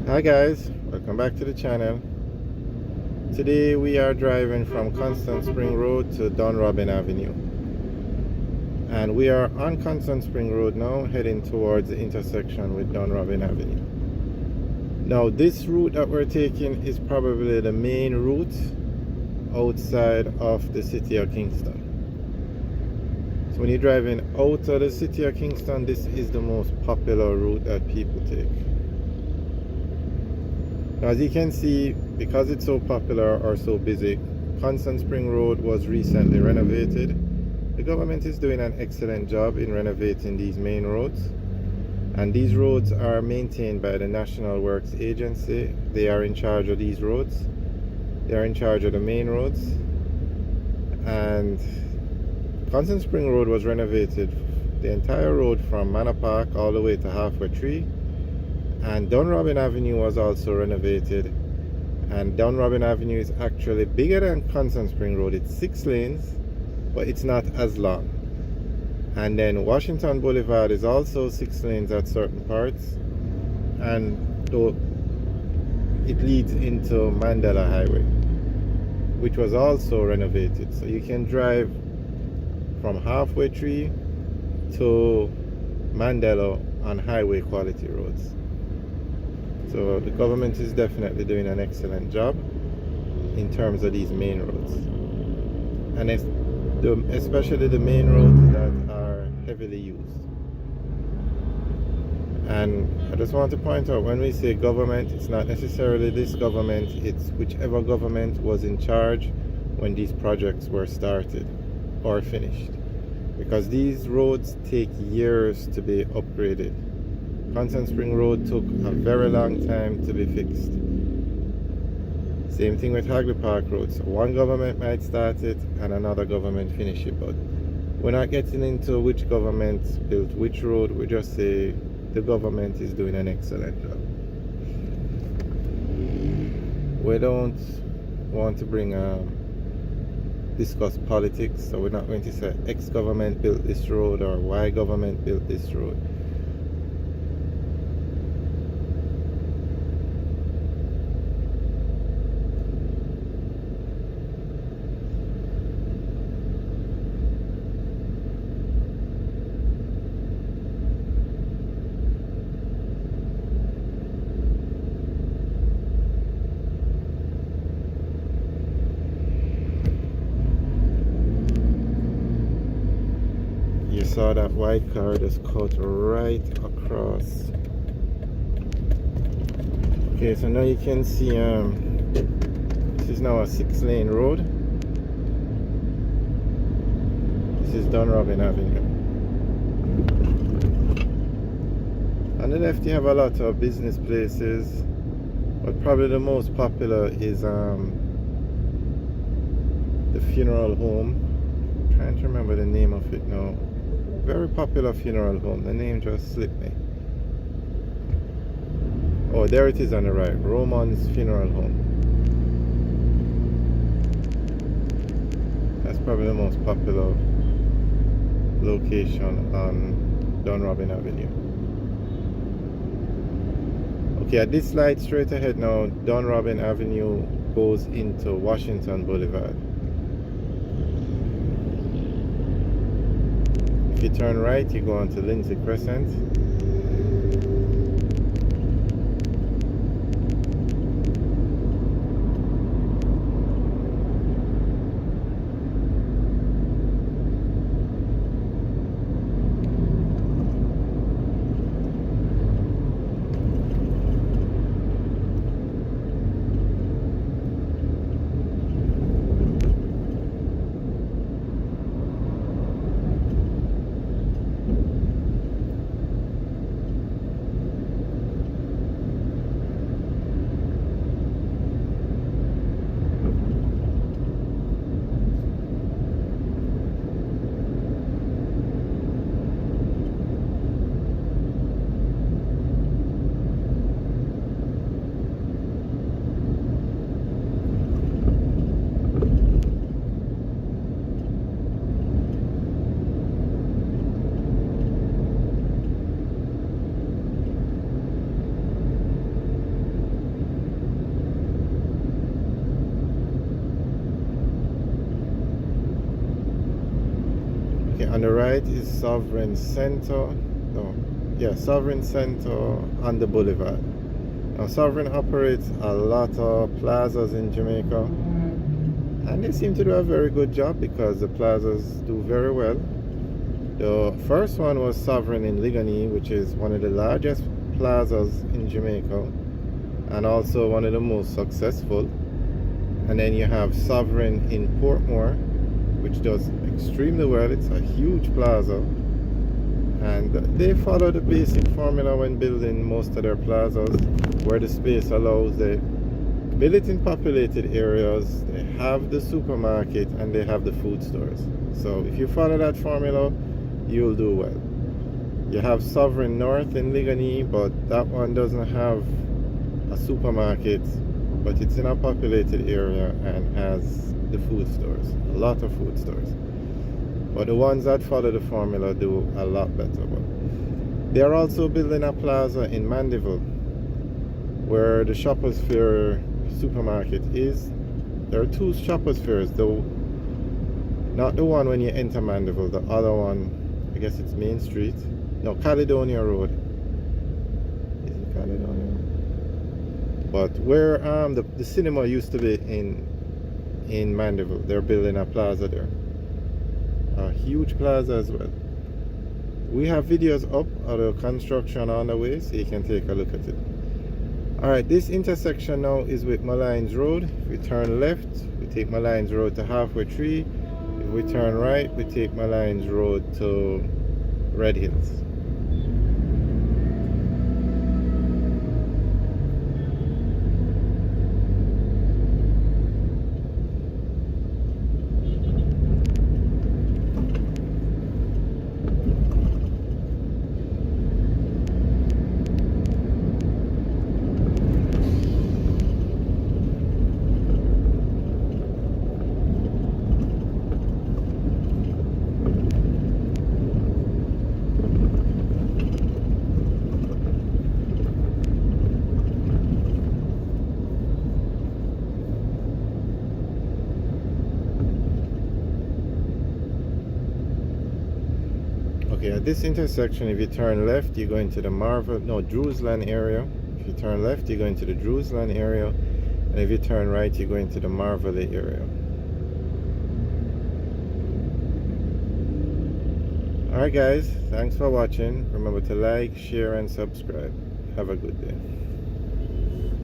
Hi guys, welcome back to the channel. Today we are driving from Constant Spring Road to Dunrobin Avenue, and we are on Constant Spring Road now, heading towards the intersection with Dunrobin Avenue. Now this route that we're taking is probably the main route outside of the city of Kingston. So when you're driving out of the city of Kingston, this is the most popular route that people take. As you can see, because it's so popular or so busy, Constant Spring Road was recently renovated. The government is doing an excellent job in renovating these main roads, and these roads are maintained by the National Works Agency. They are in charge of these roads. They are in charge of the main roads, and Constant Spring Road was renovated, the entire road from Manor Park all the way to Halfway Tree. And Dunrobin Avenue was also renovated, and Dunrobin Avenue is actually bigger than Constant Spring Road. It's 6 lanes, but it's not as long. And then Washington Boulevard is also 6 lanes at certain parts, and though it leads into Mandela Highway, which was also renovated. So you can drive from Halfway Tree to Mandela on highway quality roads. So the government is definitely doing an excellent job in terms of these main roads, and especially the main roads that are heavily used. And I just want to point out, when we say government, it's not necessarily this government, it's whichever government was in charge when these projects were started or finished, because these roads take years to be upgraded. Constant Spring Road took a very long time to be fixed. Same thing with Hagley Park Road. So one government might start it and another government finish it, but we're not getting into which government built which road. We just say the government is doing an excellent job. We don't want to discuss politics, so we're not going to say X government built this road or Y government built this road. You saw that white car just cut right across. Okay, so now you can see this is now a 6-lane road. This is Dunrobin Avenue. On the left you have a lot of business places, but probably the most popular is the funeral home. I'm trying to remember the name of it now. Very popular funeral home. The name just slipped me. Oh, there it is on the right. Roman's Funeral Home. That's probably the most popular location on Dunrobin Avenue. Okay, at this light straight ahead now, Dunrobin Avenue goes into Washington Boulevard. If you turn right, you go onto Lindsay Crescent. On the right is Sovereign Center. No, yeah, Sovereign Center on the boulevard. Now, Sovereign operates a lot of plazas in Jamaica, and they seem to do a very good job because the plazas do very well. The first one was Sovereign in Ligani, which is one of the largest plazas in Jamaica and also one of the most successful. And then you have Sovereign in Portmore, which does extremely well. It's a huge plaza, and they follow the basic formula when building most of their plazas, where the space allows. They build it in populated areas, they have the supermarket, and they have the food stores. So if you follow that formula, you'll do well. You have Sovereign North in Ligani, but that one doesn't have a supermarket, but it's in a populated area and has the food stores, a lot of food stores. But the ones that follow the formula do a lot better. But they're also building a plaza in Mandeville, where the Shoppers Fair supermarket is. There are two Shoppers Fairs, though not the one when you enter Mandeville, the other one, I guess it's Main Street. No, Caledonia Road. Is it Caledonia? But where the cinema used to be in Mandeville, they're building a plaza there. A huge plaza as well. We have videos up of the construction on the way, so you can take a look at it. Alright, this intersection now is with Malines Road. If we turn left, we take Malines Road to Halfway Tree. If we turn right, we take Malines Road to Red Hills. Okay, at this intersection, if you turn left, you go into the Drewsland area. If you turn left, you go into the Drewsland area. And if you turn right, you go into the Marvelley area. Alright guys, thanks for watching. Remember to like, share and subscribe. Have a good day.